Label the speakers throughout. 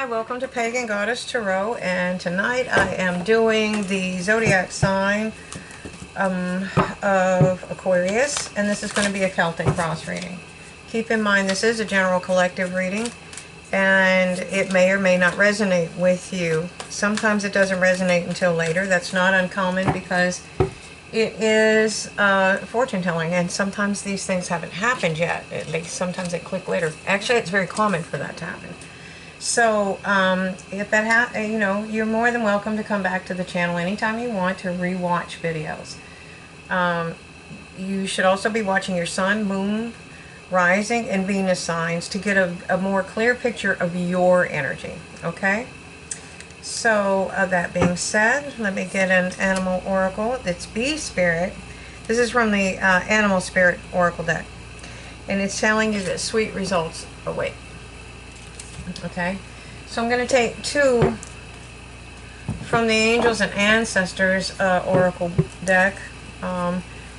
Speaker 1: welcome to Pagan Goddess Tarot, and tonight I am doing the zodiac sign of Aquarius, and this is going to be a Celtic cross reading. Keep in mind this is a general collective reading, and it may or may not resonate with you. Sometimes it doesn't resonate until later. That's not uncommon because it is fortune telling, and sometimes these things haven't happened yet. Sometimes they click later. Actually, it's very common for that to happen. So if that you're more than welcome to come back to the channel anytime you want to rewatch videos. You should also be watching your sun, moon, rising, and Venus signs to get a more clear picture of your energy. Okay? So that being said, let me get an animal oracle. It's Bee Spirit. This is from the Animal Spirit Oracle deck, and it's telling you that sweet results await. Okay, so I'm going to take two from the Angels and Ancestors Oracle deck.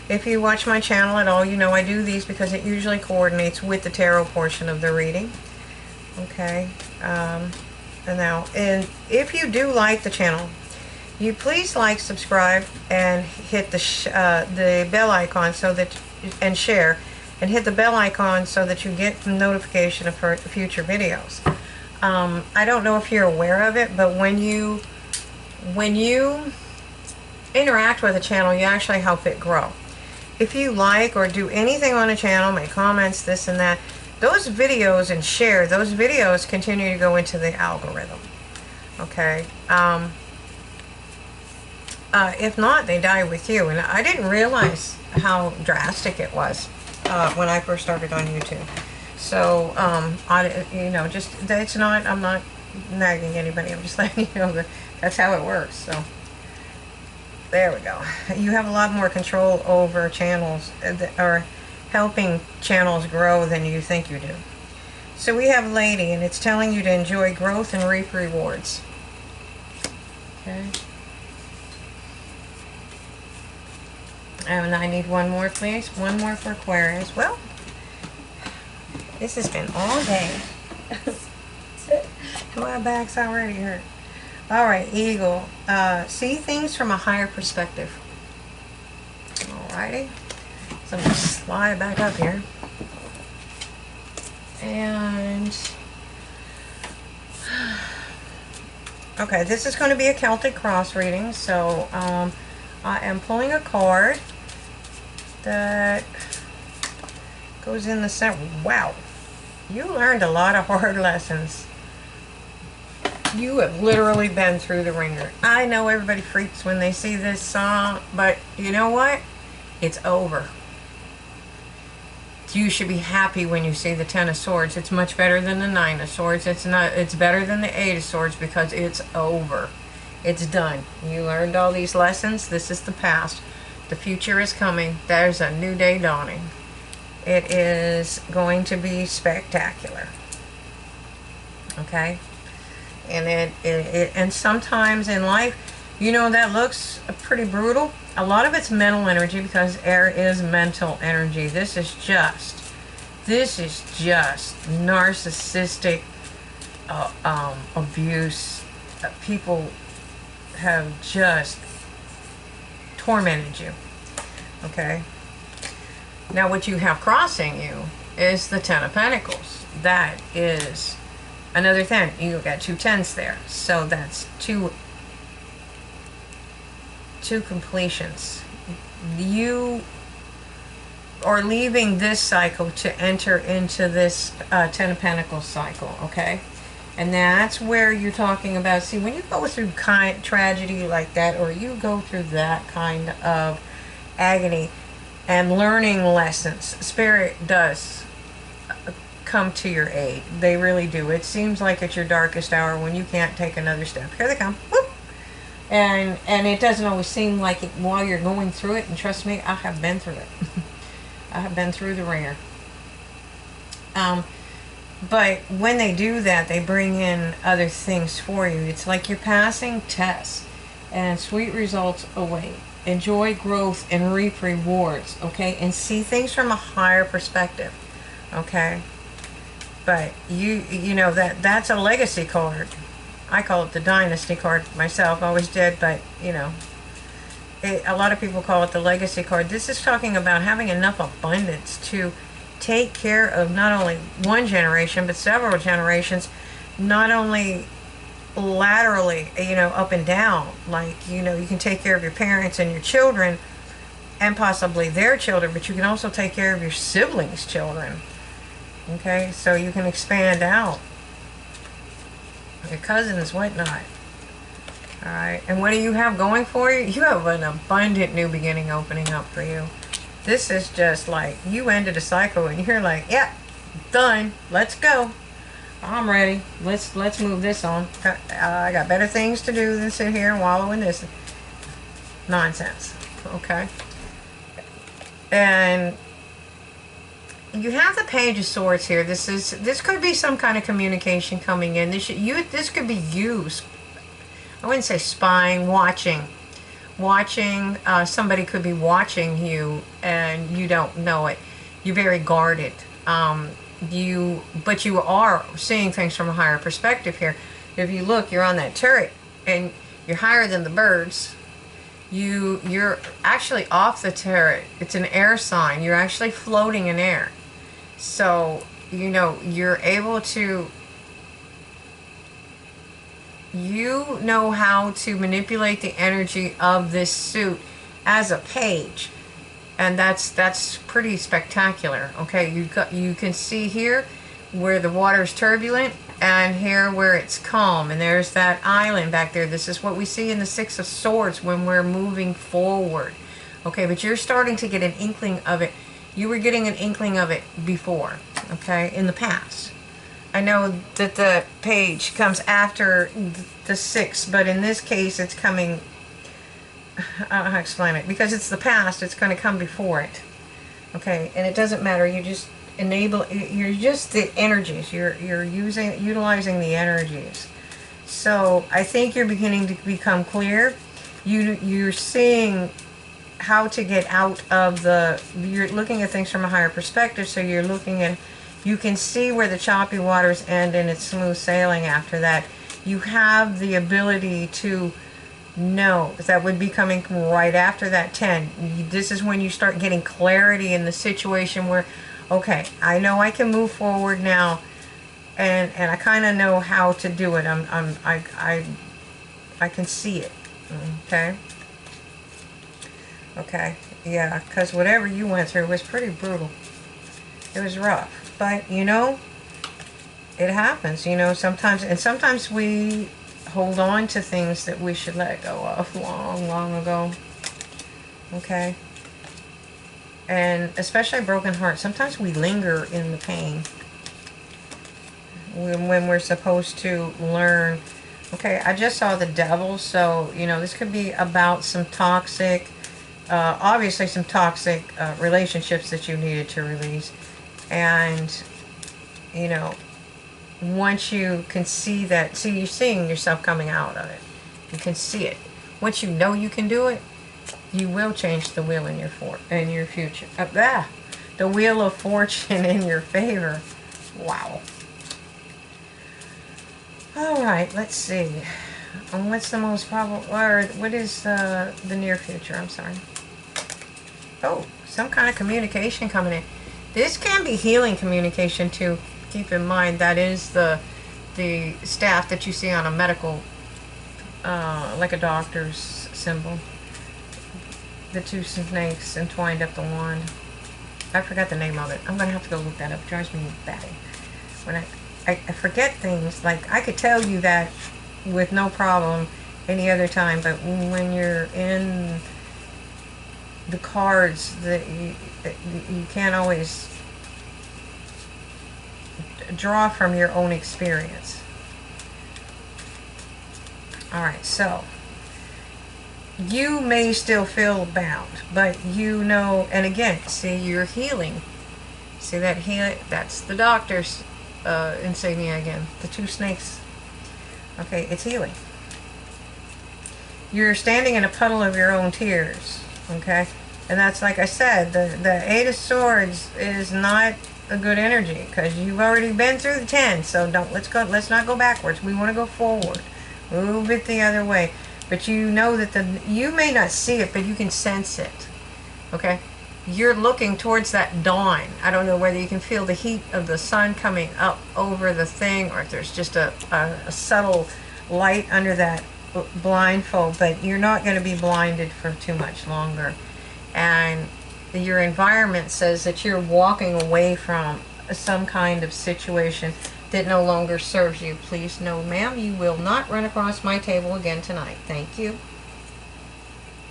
Speaker 1: If you watch my channel at all, you know I do these because it usually coordinates with the tarot portion of the reading. Okay, and if you do like the channel, you please like, subscribe, and hit the bell icon so that, and share, and hit the bell icon so that you get notification of future videos. I don't know if you're aware of it, but when you interact with a channel, you actually help it grow. If you like or do anything on a channel, make comments, this and that, those videos, and share those videos, continue to go into the algorithm. Okay. If not, they die with you. And I didn't realize how drastic it was when I first started on YouTube. So, I'm not nagging anybody. I'm just letting you know that that's how it works. So, there we go. You have a lot more control over channels that are helping channels grow than you think you do. So we have Lady, and it's telling you to enjoy growth and reap rewards. Okay. And I need one more, please. One more for Aquarius. Well, this has been all day. My back's already hurt. Alright, Eagle. See things from a higher perspective. Alrighty. So I'm going to slide back up here. And okay, this is going to be a Celtic cross reading. So I am pulling a card that goes in the center. Wow. You learned a lot of hard lessons. You have literally been through the ringer. I know everybody freaks when they see this song, but you know what? It's over. You should be happy when you see the Ten of Swords. It's much better than the Nine of Swords. It's better than the Eight of Swords because it's over. It's done. You learned all these lessons. This is the past. The future is coming. There's a new day dawning. It is going to be spectacular. Okay? And and sometimes in life, you know, that looks pretty brutal. A lot of it's mental energy because air is mental energy. This is just narcissistic abuse. People have just tormented you. Okay? Now what you have crossing you is the Ten of Pentacles. That is another 10. You got two tens there. So that's two completions. You are leaving this cycle to enter into this Ten of Pentacles cycle, okay? And that's where you're talking about, see, when you go through tragedy like that, or you go through that kind of agony and learning lessons, Spirit does come to your aid. They really do. It seems like it's your darkest hour when you can't take another step. Here they come. Whoop. And it doesn't always seem like it while you're going through it, and trust me, I have been through it. I have been through the ringer. But when they do that, they bring in other things for you. It's like you're passing tests, and sweet results await. Enjoy growth and reap rewards, okay? And see things from a higher perspective, okay? But you know that's a legacy card. I call it the dynasty card myself, always did, but you know, a lot of people call it the legacy card. This is talking about having enough abundance to take care of not only one generation, but several generations, not only laterally, you know, up and down, like, you know, you can take care of your parents and your children and possibly their children, but you can also take care of your siblings' children. Okay, so you can expand out your cousins, whatnot. All right, and what do you have going for you? You have an abundant new beginning opening up for you. This is just like you ended a cycle and you're like, yeah, done, let's go, I'm ready, let's move this on. I got better things to do than sit here and wallow in this nonsense. Okay, and you have the Page of Swords here. This could be some kind of communication coming in. This could be you. I wouldn't say spying, watching. Somebody could be watching you and you don't know it. You're very guarded. But you are seeing things from a higher perspective here. If you look, you're on that turret and you're higher than the birds. You're actually off the turret. It's an air sign. You're actually floating in air. So, you know, you're able to, you know how to manipulate the energy of this suit as a page. And that's pretty spectacular. Okay, you can see here where the water is turbulent and here where it's calm. And there's that island back there. This is what we see in the Six of Swords when we're moving forward. Okay, but you're starting to get an inkling of it. You were getting an inkling of it before, okay, in the past. I know that the page comes after the six, but in this case it's coming, I don't know how to explain it, because it's the past, it's going to come before it. Okay, and it doesn't matter, you just you're just the energies, you're utilizing the energies. So I think you're beginning to become clear. You're seeing how to get out of you're looking at things from a higher perspective, so you're looking at, you can see where the choppy waters end and it's smooth sailing after that. You have the ability to know that would be coming right after that 10. This is when you start getting clarity in the situation where, okay, I know I can move forward now and I kind of know how to do it. I can see it. Okay. Okay, yeah, because whatever you went through was pretty brutal. It was rough, but you know, it happens, you know, sometimes we hold on to things that we should let go of long ago. Okay, and especially a broken heart, sometimes we linger in the pain when we're supposed to learn. Okay, I just saw the Devil, so you know, this could be about some toxic, obviously some toxic relationships that you needed to release. And you know, once you can see that, see, you're seeing yourself coming out of it, you can see it. Once you know you can do it, you will change the wheel in your future. The wheel of fortune in your favor. Wow. All right, let's see. What's the most probable, or what is the near future? I'm sorry. Oh, some kind of communication coming in. This can be healing communication too. Keep in mind that is the staff that you see on a medical, like a doctor's symbol. The two snakes entwined up the wand. I forgot the name of it. I'm gonna have to go look that up. It drives me batty when I forget things. Like I could tell you that with no problem any other time, but when you're in the cards, that you can't always draw from your own experience. Alright, so you may still feel bound, but you know, and again, see, you're healing. See that healing? That's the doctor's insignia again. The two snakes. Okay, it's healing. You're standing in a puddle of your own tears. Okay, and that's, like I said, the Eight of Swords is not a good energy, because you've already been through the 10. So let's not go backwards. We want to go forward. Move it the other way. But you know that you may not see it, but you can sense it. Okay? You're looking towards that dawn. I don't know whether you can feel the heat of the sun coming up over the thing, or if there's just a subtle light under that blindfold, but you're not going to be blinded for too much longer. And your environment says that you're walking away from some kind of situation that no longer serves you. Please no, ma'am, you will not run across my table again tonight. Thank you.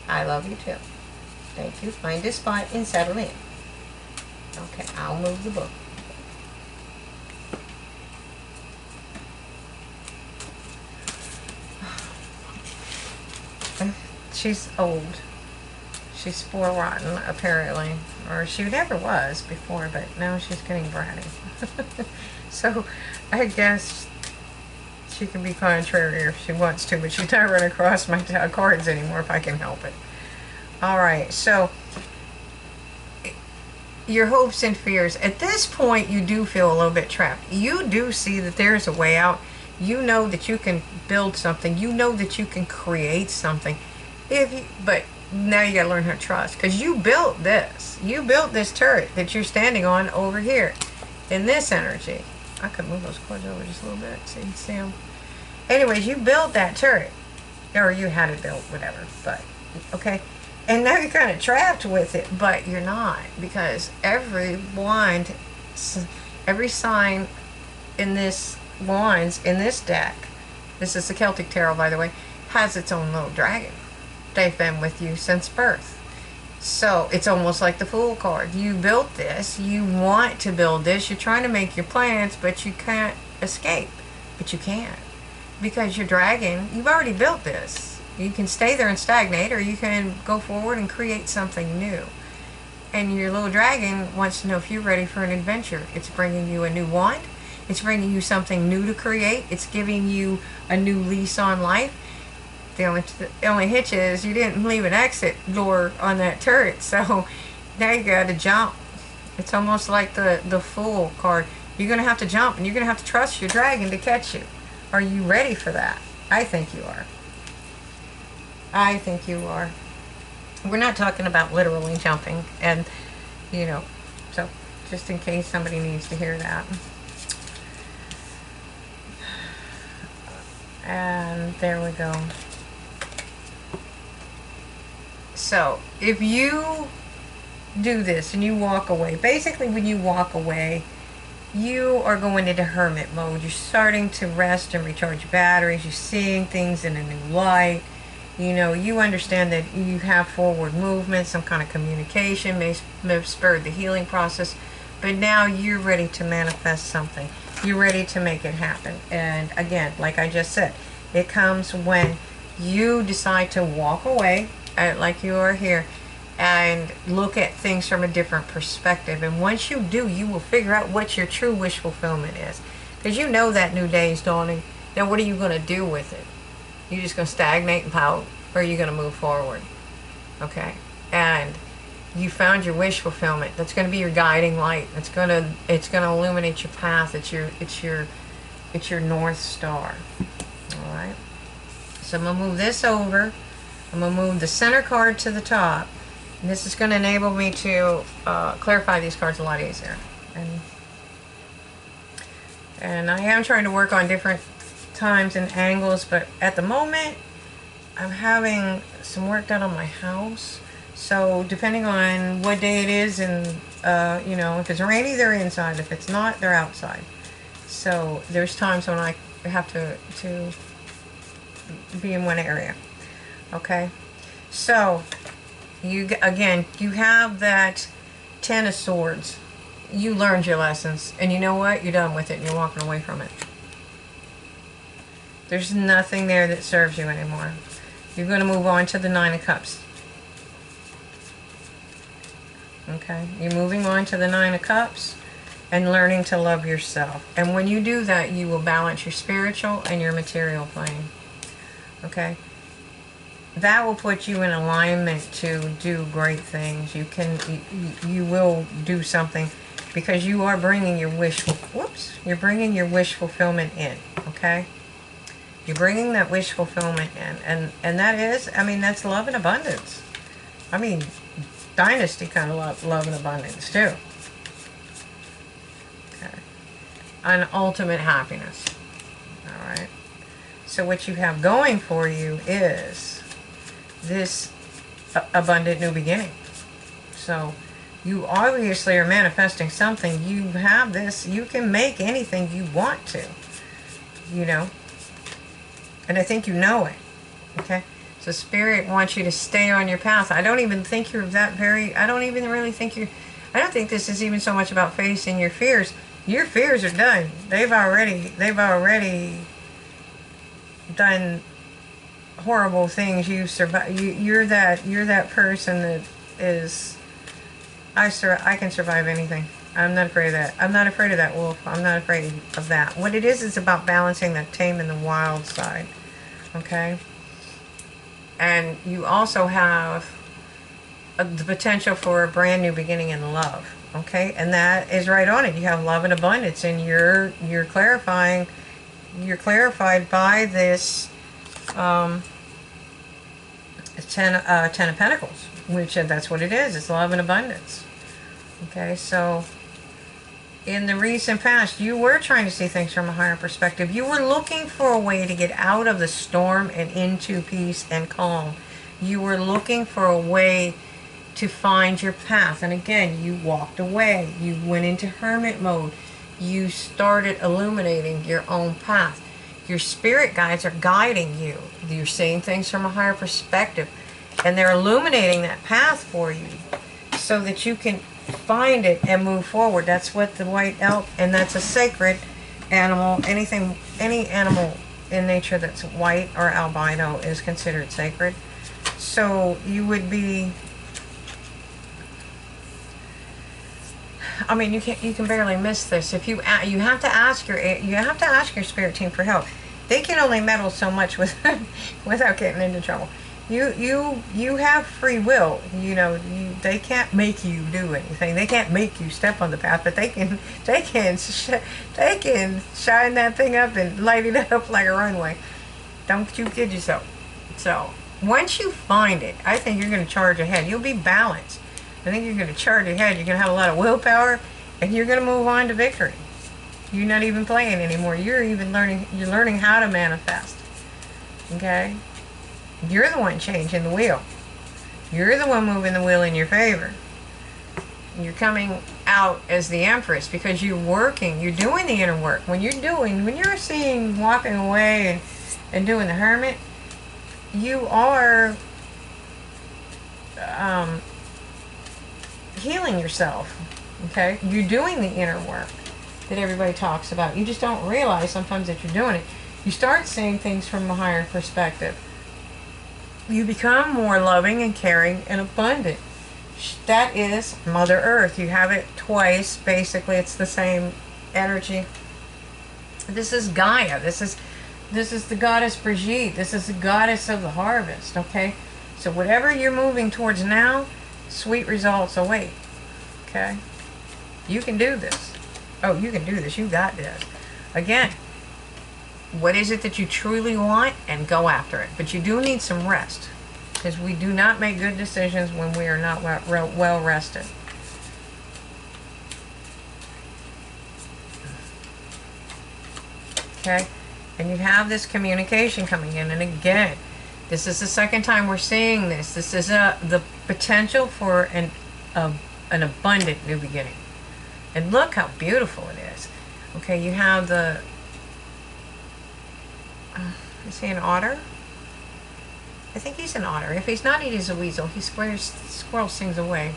Speaker 1: I love you too. Thank you. Find a spot and settle in. Okay, I'll move the book. She's old. She's spoiled rotten, apparently. Or she never was before, but now she's getting bratty. So, I guess she can be contrary if she wants to, but she's not running across my cards anymore if I can help it. Alright, so your hopes and fears. At this point, you do feel a little bit trapped. You do see that there's a way out. You know that you can build something. You know that you can create something. But now you gotta learn how to trust, because you built this. You built this turret that you're standing on over here in this energy. I could move those cords over just a little bit so you can see them. Anyways, you built that turret, or you had it built, whatever. But okay, and now you're kind of trapped with it, but you're not, because every wand, every sign in this wands in this deck, this is the Celtic Tarot, by the way, has its own little dragon. They've been with you since birth. So it's almost like the Fool card. You built this, you want to build this, you're trying to make your plans, but you can't escape. But you can't, because your dragon, you've already built this. You can stay there and stagnate, or you can go forward and create something new. And your little dragon wants to know if you're ready for an adventure. It's bringing you a new wand. It's bringing you something new to create. It's giving you a new lease on life. The only hitch is you didn't leave an exit door on that turret, so now you got to jump. It's almost like the Fool card. You're going to have to jump, and you're going to have to trust your dragon to catch you. Are you ready for that? I think you are. I think you are. We're not talking about literally jumping, and so just in case somebody needs to hear that. And there we go. So, if you do this and you walk away, basically when you walk away, you are going into hermit mode. You're starting to rest and recharge your batteries. You're seeing things in a new light. You understand that you have forward movement, some kind of communication may have spurred the healing process, but now you're ready to manifest something. You're ready to make it happen. And again, like I just said, it comes when you decide to walk away, like you are here, and look at things from a different perspective. And once you do, you will figure out what your true wish fulfillment is, because you know that new day is dawning. Now what are you going to do with it? You just going to stagnate and pout, or are you going to move forward? Okay, and you found your wish fulfillment. That's going to be your guiding light. It's going to illuminate your path. It's your North Star. All right, so I'm going to move this over. I'm going to move the center card to the top. And this is going to enable me to clarify these cards a lot easier. And I am trying to work on different times and angles, but at the moment, I'm having some work done on my house. So depending on what day it is, and if it's rainy, they're inside. If it's not, they're outside. So there's times when I have to be in one area. Okay, so you have that 10 of Swords. You learned your lessons, and you know what? You're done with it, and you're walking away from it. There's nothing there that serves you anymore. You're going to move on to the 9 of Cups. Okay, you're moving on to the 9 of Cups and learning to love yourself. And when you do that, you will balance your spiritual and your material plane. Okay, that will put you in alignment to do great things. You will do something because you are bringing your you're bringing your wish fulfillment in, okay? You're bringing that wish fulfillment in, and that is, I mean, that's love and abundance. I mean, dynasty kind of love and abundance too. Okay. An ultimate happiness. All right. So what you have going for you is this abundant new beginning. So you obviously are manifesting something. You have this, you can make anything you want to, you know. And I think you know it. Okay? So Spirit wants you to stay on your path. I don't even think you're that very, I don't even really think you're, I don't think this is even so much about facing your fears. Your fears are done. They've already done horrible things. You've survived. You're that person that is, I can survive anything. I'm not afraid of that. I'm not afraid of that wolf. I'm not afraid of that. What it is about balancing the tame and the wild side. Okay? And you also have the potential for a brand new beginning in love. Okay? And that is right on it. You have love and abundance, and you're clarifying, you're clarified by this Ten of Pentacles, which that's what it is. It's love and abundance. Okay, so in the recent past, you were trying to see things from a higher perspective. You were looking for a way to get out of the storm and into peace and calm. You were looking for a way to find your path. And again, you walked away. You went into hermit mode. You started illuminating your own path. Your spirit guides are guiding you. You're seeing things from a higher perspective. And they're illuminating that path for you so that you can find it and move forward. That's what the white elk, and that's a sacred animal. Any animal in nature that's white or albino is considered sacred. So you would be, I mean, you can barely miss this. If you have to ask your spirit team for help. They can only meddle so much with without getting into trouble. You have free will. You know, they can't make you do anything. They can't make you step on the path, but they can shine that thing up and light it up like a runway. Don't you kid yourself. So once you find it, I think you're going to charge ahead. You'll be balanced. I think you're going to charge ahead. You're going to have a lot of willpower, and you're going to move on to victory. You're not even playing anymore. You're learning how to manifest. Okay? You're the one changing the wheel. You're the one moving the wheel in your favor. You're coming out as the Empress because you're working. You're doing the inner work. When you're seeing walking away and doing the Hermit, you are healing yourself. Okay? You're doing the inner work that everybody talks about. You just don't realize sometimes that you're doing it. You start seeing things from a higher perspective. You become more loving and caring and abundant. That is Mother Earth. You have it twice. Basically, it's the same energy. This is Gaia. This is the goddess Brigitte. This is the goddess of the harvest. Okay? So whatever you're moving towards now, sweet results await. Okay? You can do this. Oh, you can do this. You got this. Again, what is it that you truly want, and go after it. But you do need some rest, because we do not make good decisions when we are not well rested. Okay? And you have this communication coming in. And again, this is the second time we're seeing this. This is the potential for an abundant new beginning. And look how beautiful it is. Okay, you have the... is he an otter? I think he's an otter. If he's not, he's a weasel. He squirrels things away.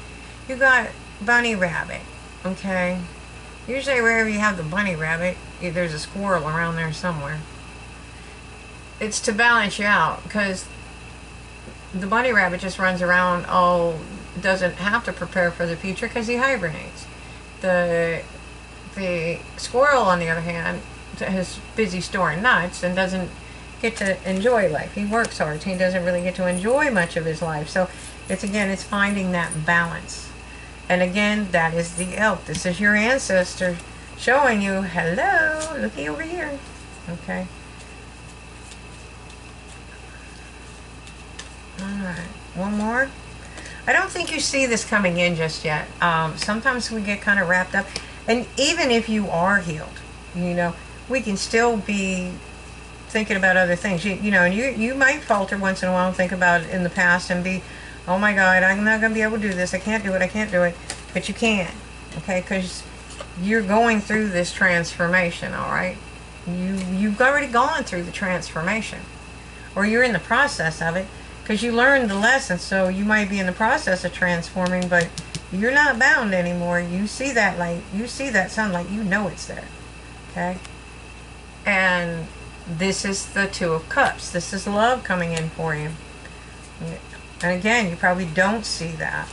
Speaker 1: You got bunny rabbit. Okay? Usually wherever you have the bunny rabbit, there's a squirrel around there somewhere. It's to balance you out, because the bunny rabbit just runs around, doesn't have to prepare for the future because he hibernates. The squirrel, on the other hand, is busy storing nuts and doesn't get to enjoy life. He works hard. He doesn't really get to enjoy much of his life. So it's finding that balance. And again, that is the elk. This is your ancestor showing you, hello, looky over here. Okay. Alright, one more. I don't think you see this coming in just yet. Sometimes we get kind of wrapped up. And even if you are healed, you know, we can still be thinking about other things. You know, and you might falter once in a while and think about it in the past and be, oh my God, I'm not going to be able to do this. I can't do it. I can't do it. But you can, okay? Because you're going through this transformation, all right? You've already gone through the transformation. Or you're in the process of it. Because you learned the lesson, so you might be in the process of transforming, but you're not bound anymore. You see that light, you see that sunlight, you know it's there. Okay? And this is the Two of Cups. This is love coming in for you. And again, you probably don't see that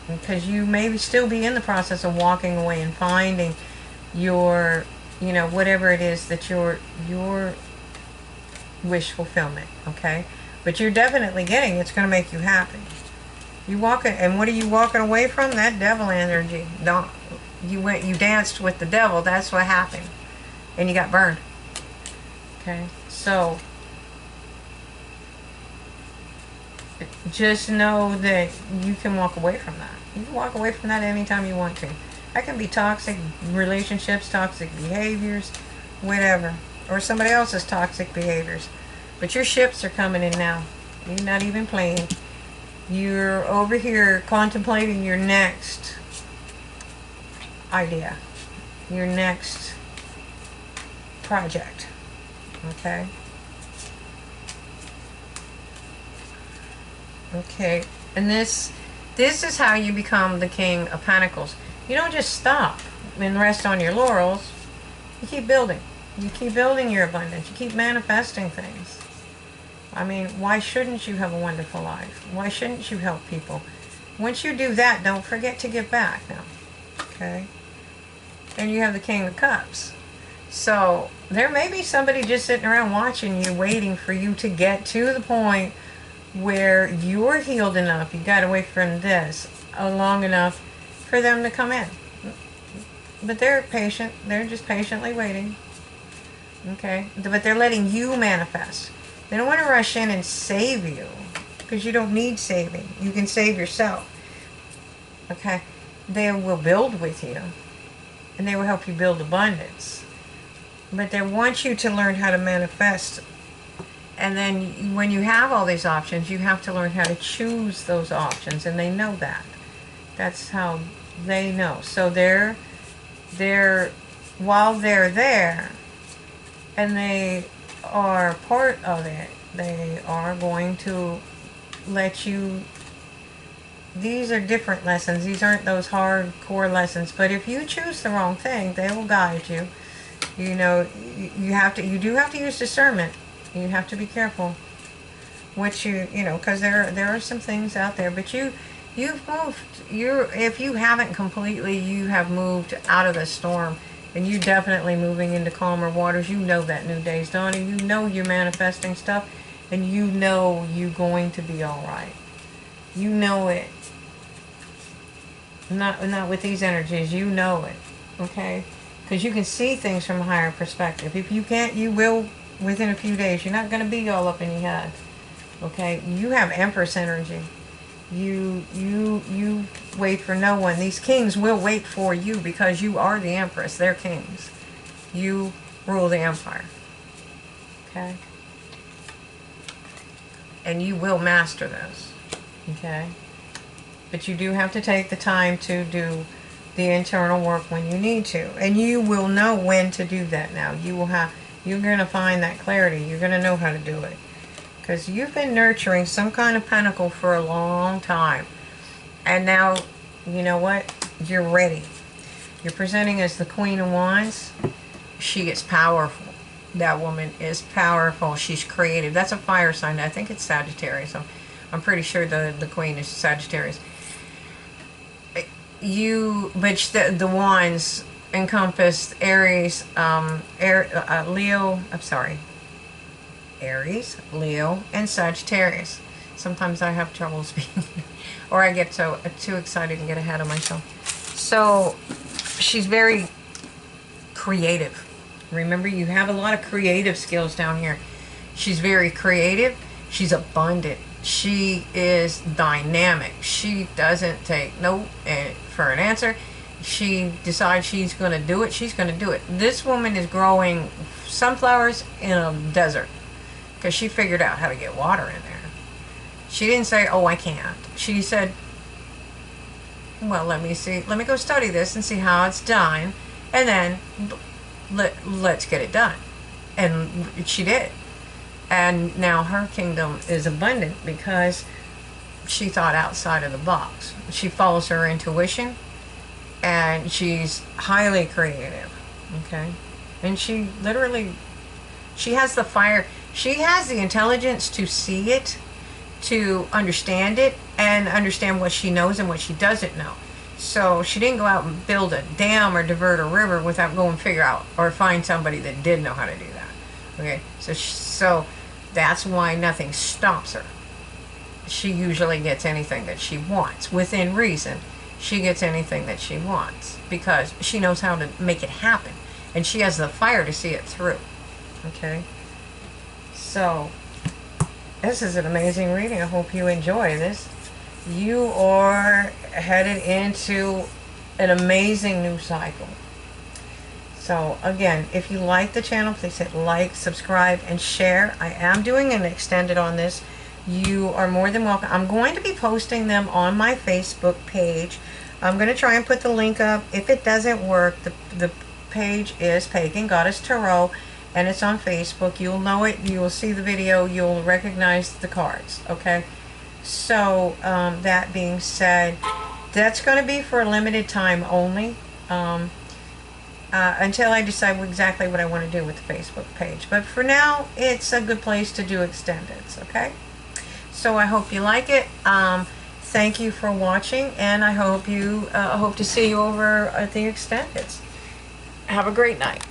Speaker 1: because you may still be in the process of walking away and finding your, you know, whatever it is that your wish fulfillment, okay? But you're definitely getting it's going to make you happy. You walking, and what are you walking away from? That devil energy. Don't you danced with the devil. That's what happened, and you got burned. Okay, so just know that you can walk away from that. You can walk away from that anytime you want to. That can be toxic relationships, toxic behaviors, whatever, or somebody else's toxic behaviors. But your ships are coming in now. You're not even playing. You're over here contemplating your next idea, your next project. Okay? Okay. And this is how you become the King of Pentacles. You don't just stop and rest on your laurels. You keep building. You keep building your abundance. You keep manifesting things. I mean, why shouldn't you have a wonderful life? Why shouldn't you help people? Once you do that, don't forget to give back now. Okay? And you have the King of Cups. So, there may be somebody just sitting around watching you, waiting for you to get to the point where you're healed enough, you got away from this long enough for them to come in. But they're patient. They're just patiently waiting. Okay? But they're letting you manifest. They don't want to rush in and save you because you don't need saving. You can save yourself. Okay? They will build with you and they will help you build abundance. But they want you to learn how to manifest. And then when you have all these options, you have to learn how to choose those options. And they know that. That's how they know. So while they're there and they are part of it, they are going to let you, these are different lessons, these aren't those hardcore lessons, but if you choose the wrong thing, they will guide you. You know, you do have to use discernment. You have to be careful what you know, because there are some things out there, but you've moved, if you haven't completely, you have moved out of the storm. And you're definitely moving into calmer waters. You know that new day's dawning. You know you're manifesting stuff. And you know you're going to be alright. You know it. Not with these energies. You know it. Okay? Because you can see things from a higher perspective. If you can't, you will within a few days. You're not going to be all up in your head. Okay? You have Empress energy. You wait for no one. These kings will wait for you because you are the Empress. They're kings. You rule the empire. Okay? And you will master this. Okay? But you do have to take the time to do the internal work when you need to. And you will know when to do that now. You're going to find that clarity. You're going to know how to do it. Because you've been nurturing some kind of pentacle for a long time. And now, you know what? You're ready. You're presenting as the Queen of Wands. She is powerful. That woman is powerful. She's creative. That's a fire sign. I think it's Sagittarius. I'm pretty sure the Queen is Sagittarius. But the wands encompass Aries, Leo, I'm sorry, Aries, Leo, and Sagittarius. Sometimes I have trouble speaking, or I get too excited and get ahead of myself. So she's very creative. Remember, you have a lot of creative skills down here. She's very creative. She's abundant. She is dynamic. She doesn't take no for an answer. She decides she's going to do it. She's going to do it. This woman is growing sunflowers in a desert because she figured out how to get water in there. She didn't say, oh, I can't. She said, well, let me see. Let me go study this and see how it's done. And then let's get it done. And she did. And now her kingdom is abundant because she thought outside of the box. She follows her intuition, and she's highly creative. Okay? And she literally, she has the fire. She has the intelligence to see it, to understand it, and understand what she knows and what she doesn't know. So she didn't go out and build a dam or divert a river without going figure out or find somebody that did know how to do that. Okay, so that's why nothing stops her. She usually gets anything that she wants within reason. She gets anything that she wants because she knows how to make it happen, and she has the fire to see it through. Okay, so this is an amazing reading. I hope you enjoy this. You are headed into an amazing new cycle. So again, if you like the channel, please hit like, subscribe, and share. I am doing an extended on this. You are more than welcome. I'm going to be posting them on my Facebook page. I'm going to try and put the link up. If it doesn't work, the page is Pagan Goddess Tarot, and it's on Facebook. You'll know it. You will see the video. You'll recognize the cards. Okay? So, that being said, that's going to be for a limited time only, until I decide exactly what I want to do with the Facebook page. But for now, it's a good place to do extendeds, okay? So I hope you like it. Thank you for watching, and I hope to see you over at the extendeds. Have a great night.